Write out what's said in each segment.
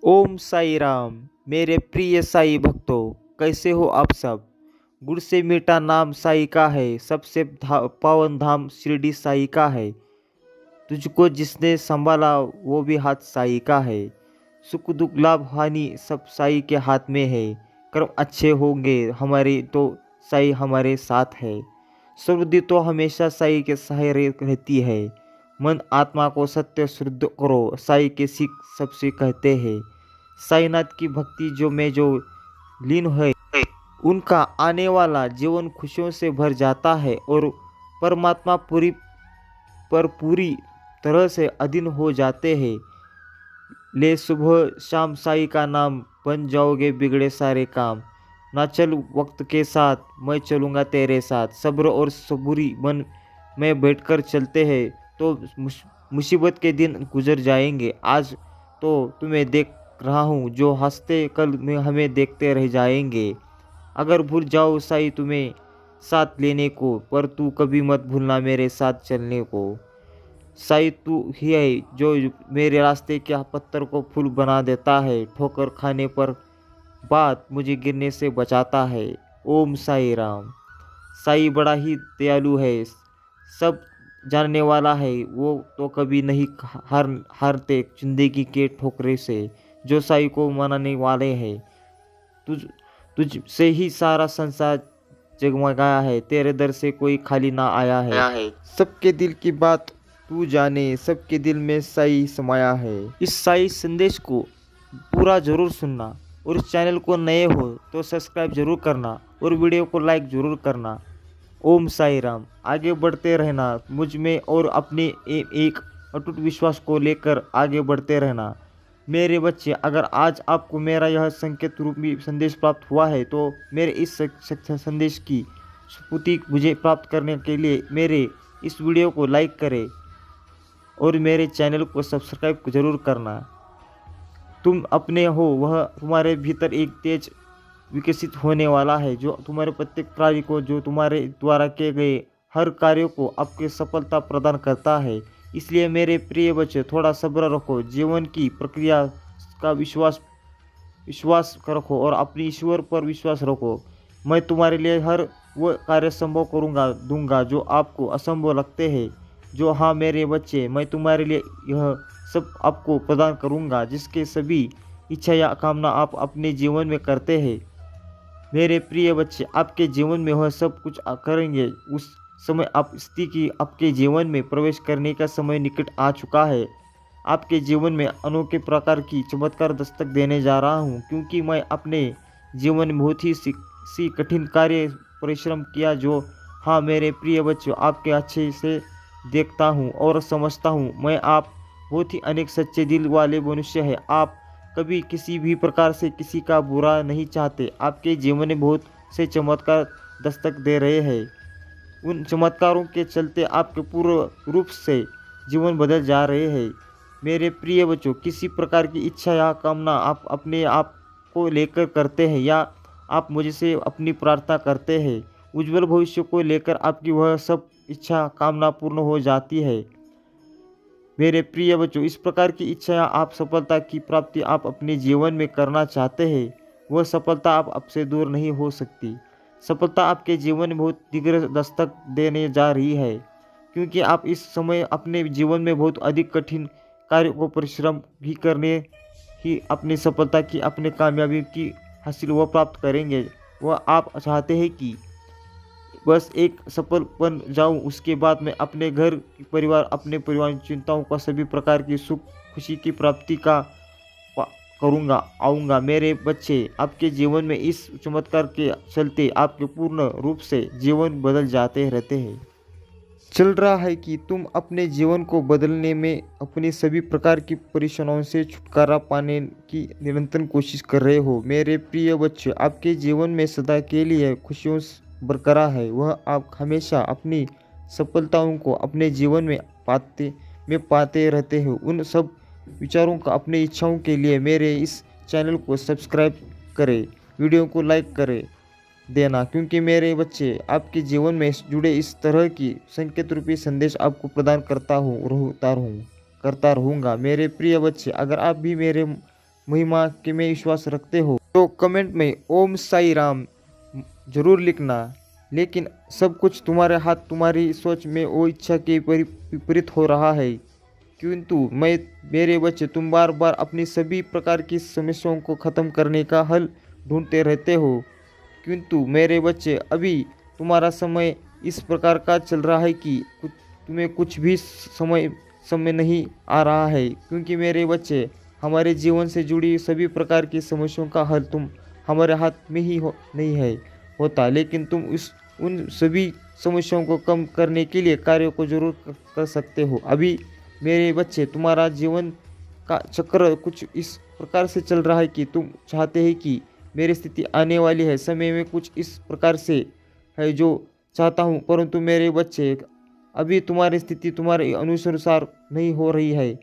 ओम साई राम। मेरे प्रिय साई भक्तों, कैसे हो आप सब। गुड़ से मीठा नाम साई का है, सबसे पावन धाम शिरडी साई का है। तुझको जिसने संभाला वो भी हाथ साई का है। सुख दुख लाभ हानि सब साई के हाथ में है। कर्म अच्छे होंगे हमारे तो साई हमारे साथ है। समृद्धि तो हमेशा साई के सहारे रहती है। मन आत्मा को सत्य शुद्ध करो, साई के सीख सबसे कहते हैं। साईनाथ की भक्ति जो लीन है, उनका आने वाला जीवन खुशियों से भर जाता है और परमात्मा पूरी तरह से अधीन हो जाते हैं। ले सुबह शाम साई का नाम, बन जाओगे बिगड़े सारे काम। ना चल वक्त के साथ, मैं चलूँगा तेरे साथ। सब्र और सबूरी मन में बैठकर चलते हैं तो मुसीबत के दिन गुजर जाएंगे। आज तो तुम्हें देख रहा हूँ, जो हंसते कल में हमें देखते रह जाएंगे। अगर भूल जाओ साई तुम्हें साथ लेने को, पर तू कभी मत भूलना मेरे साथ चलने को। साई तू ही है जो मेरे रास्ते के पत्थर को फूल बना देता है। ठोकर खाने पर बात मुझे गिरने से बचाता है। ओम साई राम। साई बड़ा ही दयालु है, सब जानने वाला है। वो तो कभी नहीं हारते जिंदगी के ठोकरे से। जो साई को मनाने वाले हैं, तुझ तुझ से ही सारा संसार जगमगाया है। तेरे दर से कोई खाली ना आया है। सबके दिल की बात तू जाने, सबके दिल में साई समाया है। इस साई संदेश को पूरा जरूर सुनना और इस चैनल को नए हो तो सब्सक्राइब जरूर करना और वीडियो को लाइक जरूर करना। ओम साई राम। आगे बढ़ते रहना मुझ में और अपने एक अटूट विश्वास को लेकर आगे बढ़ते रहना। मेरे बच्चे, अगर आज आपको मेरा यह संकेत रूपी संदेश प्राप्त हुआ है तो मेरे इस संदेश की स्फूर्ति मुझे प्राप्त करने के लिए मेरे इस वीडियो को लाइक करें और मेरे चैनल को सब्सक्राइब जरूर करना। तुम अपने हो, वह तुम्हारे भीतर एक तेज विकसित होने वाला है जो तुम्हारे प्रत्येक कार्य को, जो तुम्हारे द्वारा किए गए हर कार्य को आपके सफलता प्रदान करता है। इसलिए मेरे प्रिय बच्चे, थोड़ा सब्र रखो, जीवन की प्रक्रिया का विश्वास रखो और अपने ईश्वर पर विश्वास रखो। मैं तुम्हारे लिए हर वो कार्य संभव दूंगा जो आपको असंभव लगते हैं। जो हाँ मेरे बच्चे, मैं तुम्हारे लिए यह सब आपको प्रदान करूंगा जिसके सभी इच्छा या कामना आप अपने जीवन में करते हैं। मेरे प्रिय बच्चे, आपके जीवन में वह सब कुछ करेंगे। उस समय आप स्थिति की आपके जीवन में प्रवेश करने का समय निकट आ चुका है। आपके जीवन में अनोखे प्रकार की चमत्कार दस्तक देने जा रहा हूँ, क्योंकि मैं अपने जीवन में बहुत ही सी कठिन कार्य परिश्रम किया। जो हाँ मेरे प्रिय बच्चों, आपके अच्छे से देखता हूँ और समझता हूँ। मैं आप बहुत ही अनेक सच्चे दिल वाले मनुष्य हैं। आप कभी किसी भी प्रकार से किसी का बुरा नहीं चाहते। आपके जीवन में बहुत से चमत्कार दस्तक दे रहे हैं। उन चमत्कारों के चलते आपके पूर्ण रूप से जीवन बदल जा रहे हैं। मेरे प्रिय बच्चों, किसी प्रकार की इच्छा या कामना आप अपने आप को लेकर करते हैं या आप मुझसे अपनी प्रार्थना करते हैं, उज्जवल भविष्य को लेकर आपकी वह सब इच्छा कामना पूर्ण हो जाती है। मेरे प्रिय बच्चों, इस प्रकार की इच्छा आप सफलता की प्राप्ति आप अपने जीवन में करना चाहते हैं, वह सफलता आप आपसे दूर नहीं हो सकती। सफलता आपके जीवन में बहुत शीघ्र दस्तक देने जा रही है, क्योंकि आप इस समय अपने जीवन में बहुत अधिक कठिन कार्य को परिश्रम भी करने ही अपनी सफलता की, अपने कामयाबी की हासिल वह प्राप्त करेंगे। वह आप चाहते हैं कि बस एक सफल बन जाऊं, उसके बाद मैं अपने घर अपने परिवार की चिंताओं का, सभी प्रकार की सुख खुशी की प्राप्ति का आऊँगा। मेरे बच्चे, आपके जीवन में इस चमत्कार के चलते आपके पूर्ण रूप से जीवन बदल जाते रहते हैं। चल रहा है कि तुम अपने जीवन को बदलने में अपनी सभी प्रकार की परेशानियों से छुटकारा पाने की निरंतर कोशिश कर रहे हो। मेरे प्रिय बच्चे, आपके जीवन में सदा के लिए खुशियों बरकरार है। वह आप हमेशा अपनी सफलताओं को अपने जीवन में पाते रहते हो। उन सब विचारों का, अपनी इच्छाओं के लिए मेरे इस चैनल को सब्सक्राइब करें, वीडियो को लाइक करें देना, क्योंकि मेरे बच्चे आपके जीवन में जुड़े इस तरह की संकेत रूपी संदेश आपको प्रदान करता रहूँगा। मेरे प्रिय बच्चे, अगर आप भी मेरे महिमा के में विश्वास रखते हो तो कमेंट में ओम साई राम जरूर लिखना। लेकिन सब कुछ तुम्हारे हाथ, तुम्हारी सोच में वो इच्छा के विपरीत हो रहा है। किंतु मेरे बच्चे, तुम बार बार अपनी सभी प्रकार की समस्याओं को ख़त्म करने का हल ढूंढते रहते हो। किंतु मेरे बच्चे, अभी तुम्हारा समय इस प्रकार का चल रहा है कि तुम्हें कुछ भी समय नहीं आ रहा है। क्योंकि मेरे बच्चे, हमारे जीवन से जुड़ी सभी प्रकार की समस्याओं का हल हमारे हाथ में ही नहीं है होता। लेकिन तुम उन सभी समस्याओं को कम करने के लिए कार्यों को जरूर कर सकते हो। अभी मेरे बच्चे, तुम्हारा जीवन का चक्र कुछ इस प्रकार से चल रहा है कि तुम चाहते हैं कि मेरी स्थिति आने वाली है समय में कुछ इस प्रकार से है जो चाहता हूँ, परंतु मेरे बच्चे, अभी तुम्हारी स्थिति तुम्हारे अनुसार नहीं हो रही है।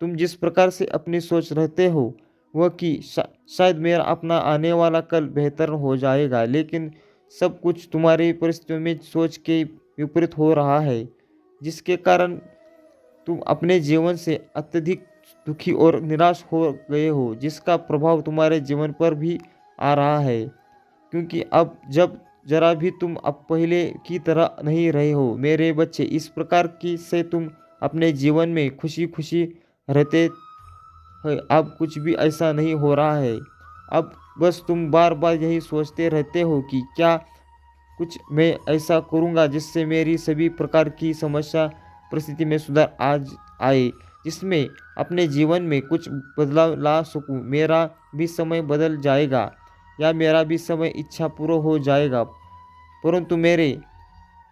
तुम जिस प्रकार से अपनी सोच रहते हो वह कि शायद मेरा अपना आने वाला कल बेहतर हो जाएगा, लेकिन सब कुछ तुम्हारी परिस्थितियों में सोच के विपरीत हो रहा है, जिसके कारण तुम अपने जीवन से अत्यधिक दुखी और निराश हो गए हो, जिसका प्रभाव तुम्हारे जीवन पर भी आ रहा है। क्योंकि अब जब जरा भी तुम अब पहले की तरह नहीं रहे हो मेरे बच्चे। इस प्रकार की से तुम अपने जीवन में खुशी खुशी रहते हैं। अब कुछ भी ऐसा नहीं हो रहा है। अब बस तुम बार बार यही सोचते रहते हो कि क्या कुछ मैं ऐसा करूँगा जिससे मेरी सभी प्रकार की समस्या परिस्थिति में सुधार आज आए, जिसमें अपने जीवन में कुछ बदलाव ला सकूं। मेरा भी समय बदल जाएगा या मेरा भी समय इच्छा पूरा हो जाएगा। परंतु मेरे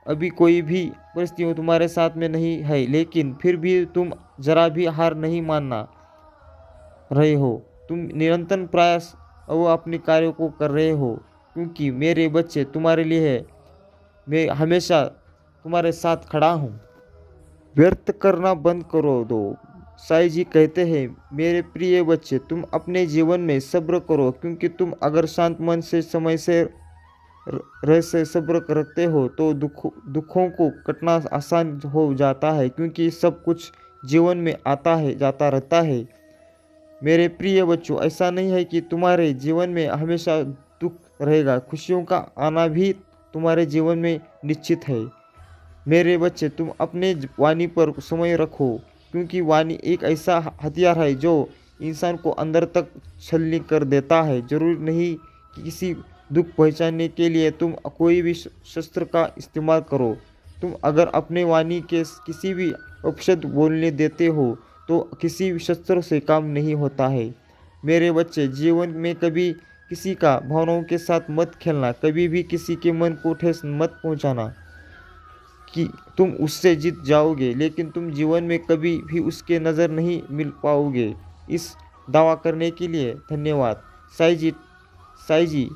अभी कोई भी परिस्थिति तुम्हारे साथ में नहीं है, लेकिन फिर भी तुम जरा भी हार नहीं मानना रहे हो। तुम निरंतर प्रयास और अपने कार्यों को कर रहे हो। क्योंकि मेरे बच्चे, तुम्हारे लिए है मैं हमेशा तुम्हारे साथ खड़ा हूँ। व्यर्थ करना बंद करो दो। साईं जी कहते हैं, मेरे प्रिय बच्चे, तुम अपने जीवन में सब्र करो। क्योंकि तुम अगर शांत मन से समय से रह से सब्र रखते हो तो दुखों को कटना आसान हो जाता है। क्योंकि सब कुछ जीवन में आता है जाता रहता है। मेरे प्रिय बच्चों, ऐसा नहीं है कि तुम्हारे जीवन में हमेशा दुख रहेगा। खुशियों का आना भी तुम्हारे जीवन में निश्चित है। मेरे बच्चे, तुम अपने वाणी पर समय रखो। क्योंकि वाणी एक ऐसा हथियार है जो इंसान को अंदर तक छलनी कर देता है। जरूरी नहीं कि किसी दुख पहचानने के लिए तुम कोई भी शस्त्र का इस्तेमाल करो। तुम अगर अपने वाणी के किसी भी अपशब्द बोलने देते हो तो किसी भी शस्त्र से काम नहीं होता है। मेरे बच्चे, जीवन में कभी किसी का भावनाओं के साथ मत खेलना। कभी भी किसी के मन को ठेस मत पहुंचाना कि तुम उससे जीत जाओगे, लेकिन तुम जीवन में कभी भी उसके नज़र नहीं मिल पाओगे। इस दावा करने के लिए धन्यवाद। साईं जी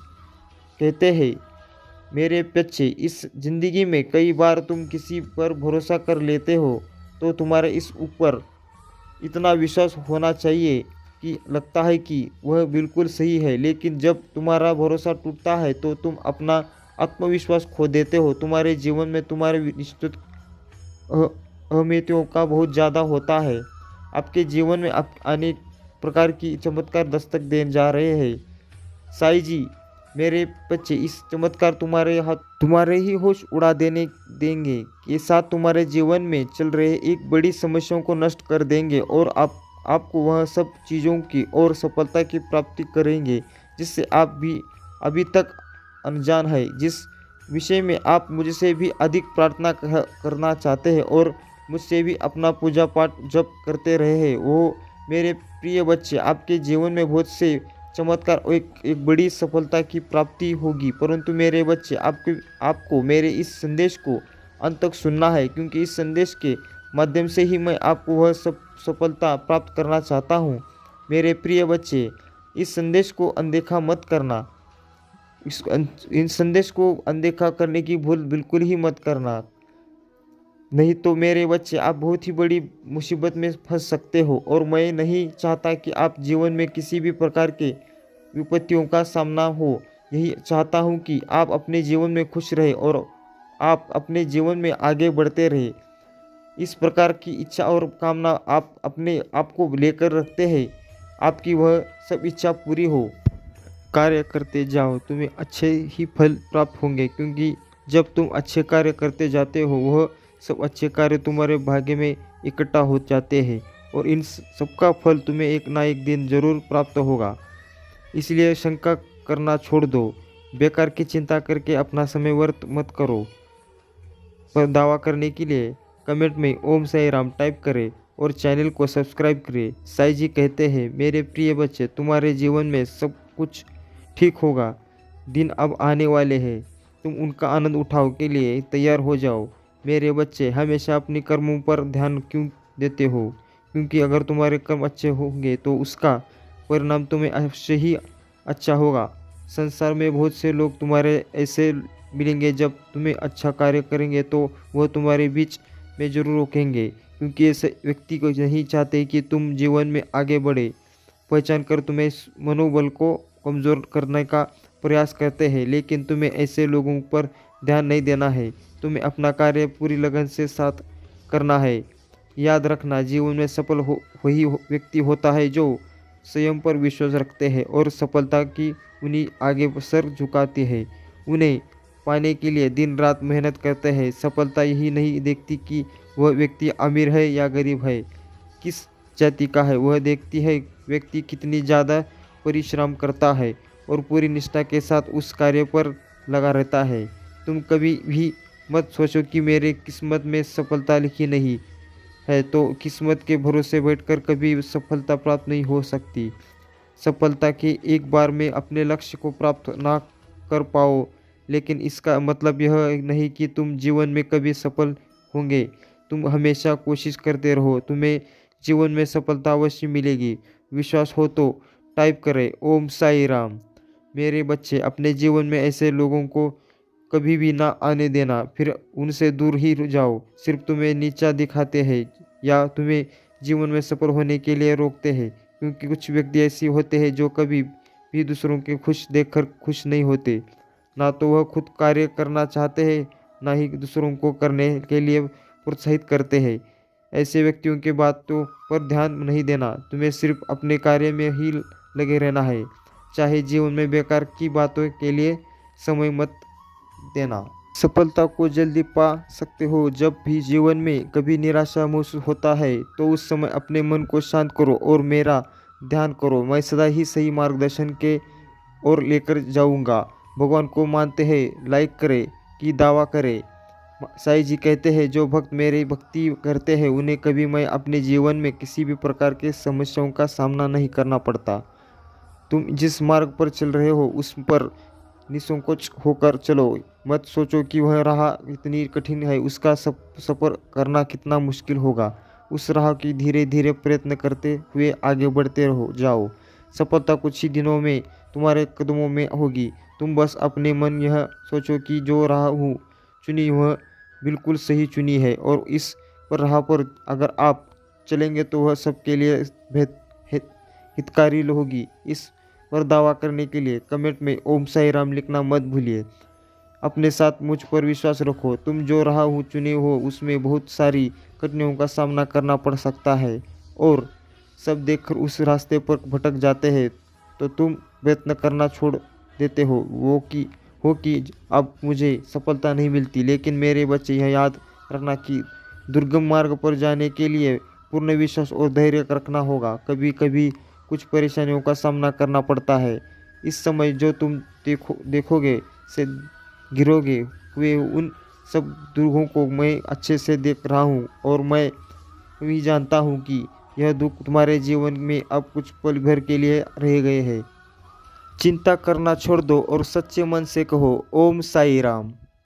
कहते हैं, मेरे बच्चे, इस जिंदगी में कई बार तुम किसी पर भरोसा कर लेते हो तो तुम्हारे इस ऊपर इतना विश्वास होना चाहिए कि लगता है कि वह बिल्कुल सही है। लेकिन जब तुम्हारा भरोसा टूटता है तो तुम अपना आत्मविश्वास खो देते हो। तुम्हारे जीवन में तुम्हारे निश्चित अहमियतों का बहुत ज़्यादा होता है। आपके जीवन में अनेक प्रकार की चमत्कार दस्तक देने जा रहे हैं। साईं जी, मेरे बच्चे, इस चमत्कार तुम्हारे ही होश उड़ा देंगे। ये साथ तुम्हारे जीवन में चल रहे एक बड़ी समस्याओं को नष्ट कर देंगे और आपको वह सब चीज़ों की और सफलता की प्राप्ति करेंगे जिससे आप भी अभी तक अनजान है। जिस विषय में आप मुझसे भी अधिक प्रार्थना करना चाहते हैं और मुझसे भी अपना पूजा पाठ जप करते रहे हैं, वो मेरे प्रिय बच्चे, आपके जीवन में बहुत से चमत्कार और एक बड़ी सफलता की प्राप्ति होगी। परंतु मेरे बच्चे, आपको मेरे इस संदेश को अंत तक सुनना है। क्योंकि इस संदेश के माध्यम से ही मैं आपको वह सब सफलता प्राप्त करना चाहता हूँ। मेरे प्रिय बच्चे, इस संदेश को अनदेखा मत करना। इन संदेश को अनदेखा करने की भूल बिल्कुल ही मत करना, नहीं तो मेरे बच्चे, आप बहुत ही बड़ी मुसीबत में फंस सकते हो। और मैं नहीं चाहता कि आप जीवन में किसी भी प्रकार के विपत्तियों का सामना हो। यही चाहता हूँ कि आप अपने जीवन में खुश रहे और आप अपने जीवन में आगे बढ़ते रहे। इस प्रकार की इच्छा और कामना आप अपने आप को लेकर रखते हैं आपकी वह सब इच्छा पूरी हो। कार्य करते जाओ, तुम्हें अच्छे ही फल प्राप्त होंगे, क्योंकि जब तुम अच्छे कार्य करते जाते हो वह सब अच्छे कार्य तुम्हारे भाग्य में इकट्ठा हो जाते हैं और इन सबका फल तुम्हें एक ना एक दिन जरूर प्राप्त होगा। इसलिए शंका करना छोड़ दो। बेकार की चिंता करके अपना समय व्यर्थ मत करो। पर दावा करने के लिए कमेंट में ओम साई राम टाइप करें और चैनल को सब्सक्राइब करें। साई जी कहते हैं, मेरे प्रिय बच्चे, तुम्हारे जीवन में सब कुछ ठीक होगा। दिन अब आने वाले हैं, तुम उनका आनंद उठाओ के लिए तैयार हो जाओ। मेरे बच्चे, हमेशा अपने कर्मों पर ध्यान क्यों देते हो? क्योंकि अगर तुम्हारे कर्म अच्छे होंगे तो उसका परिणाम तुम्हें अवश्य ही अच्छा होगा। संसार में बहुत से लोग तुम्हारे ऐसे मिलेंगे, जब तुम्हें अच्छा कार्य करेंगे तो वह तुम्हारे बीच में जरूर रोकेंगे, क्योंकि ऐसे व्यक्ति को नहीं चाहते कि तुम जीवन में आगे बढ़े। पहचान कर तुम्हें मनोबल को कमज़ोर करने का प्रयास करते हैं, लेकिन तुम्हें ऐसे लोगों पर ध्यान नहीं देना है। तुम्हें अपना कार्य पूरी लगन से साथ करना है। याद रखना, जीवन में सफल वही व्यक्ति होता है जो स्वयं पर विश्वास रखते हैं और सफलता की उन्हीं आगे सर झुकाते हैं। उन्हें पाने के लिए दिन रात मेहनत करते हैं। सफलता यही नहीं देखती कि वह व्यक्ति अमीर है या गरीब है, किस जाति का है। वह देखती है व्यक्ति कितनी ज़्यादा परिश्रम करता है और पूरी निष्ठा के साथ उस कार्य पर लगा रहता है। तुम कभी भी मत सोचो कि मेरे किस्मत में सफलता लिखी नहीं है तो किस्मत के भरोसे बैठकर कभी सफलता प्राप्त नहीं हो सकती। सफलता के एक बार में अपने लक्ष्य को प्राप्त ना कर पाओ, लेकिन इसका मतलब यह नहीं कि तुम जीवन में कभी सफल होंगे। तुम हमेशा कोशिश करते रहो, तुम्हें जीवन में सफलता अवश्य मिलेगी। विश्वास हो तो टाइप करें ओम साई राम। मेरे बच्चे, अपने जीवन में ऐसे लोगों को कभी भी ना आने देना, फिर उनसे दूर ही जाओ। सिर्फ तुम्हें नीचा दिखाते हैं या तुम्हें जीवन में सफल होने के लिए रोकते हैं, क्योंकि कुछ व्यक्ति ऐसे होते हैं जो कभी भी दूसरों के खुश देखकर खुश नहीं होते। ना तो वह खुद कार्य करना चाहते हैं, ना ही दूसरों को करने के लिए प्रोत्साहित करते हैं। ऐसे व्यक्तियों के बातों पर ध्यान नहीं देना, तुम्हें सिर्फ अपने कार्य में ही लगे रहना है। चाहे जीवन में बेकार की बातों के लिए समय मत देना। सफलता को जल्दी पा सकते हो। जब भी जीवन में कभी निराशा महसूस होता है तो उस समय अपने मन को शांत करो और मेरा ध्यान करो। मैं सदा ही सही मार्गदर्शन के ओर लेकर जाऊंगा। भगवान को मानते हैं, लाइक करें कि दावा करें। साईं जी कहते हैं, जो भक्त मेरी भक्ति करते हैं उन्हें कभी मैं अपने जीवन में किसी भी प्रकार के समस्याओं का सामना नहीं करना पड़ता। तुम जिस मार्ग पर चल रहे हो उस पर निसंकोच होकर चलो। मत सोचो कि वह राह इतनी कठिन है, उसका सफ़र करना कितना मुश्किल होगा। उस राह की धीरे धीरे प्रयत्न करते हुए आगे बढ़ते रहो जाओ। सफलता कुछ ही दिनों में तुम्हारे कदमों में होगी। तुम बस अपने मन यह सोचो कि जो राह हूँ चुनी वह बिल्कुल सही चुनी है और इस पर राह पर अगर आप चलेंगे तो वह सबके लिए हितकारी होगी। इस पर दावा करने के लिए कमेंट में ओम साई राम लिखना मत भूलिए। अपने साथ मुझ पर विश्वास रखो। तुम जो राह चुने हो उसमें बहुत सारी कठिनाइयों का सामना करना पड़ सकता है और सब देखकर उस रास्ते पर भटक जाते हैं तो तुम प्रयत्न करना छोड़ देते हो कि अब मुझे सफलता नहीं मिलती। लेकिन मेरे बच्चे, यह याद रखना कि दुर्गम मार्ग पर जाने के लिए पूर्ण विश्वास और धैर्य रखना होगा। कभी कभी कुछ परेशानियों का सामना करना पड़ता है। इस समय जो तुम देखोगे से गिरोगे हुए उन सब दुखों को मैं अच्छे से देख रहा हूँ और मैं भी जानता हूँ कि यह दुख तुम्हारे जीवन में अब कुछ पल भर के लिए रह गए हैं। चिंता करना छोड़ दो और सच्चे मन से कहो ओम साई राम।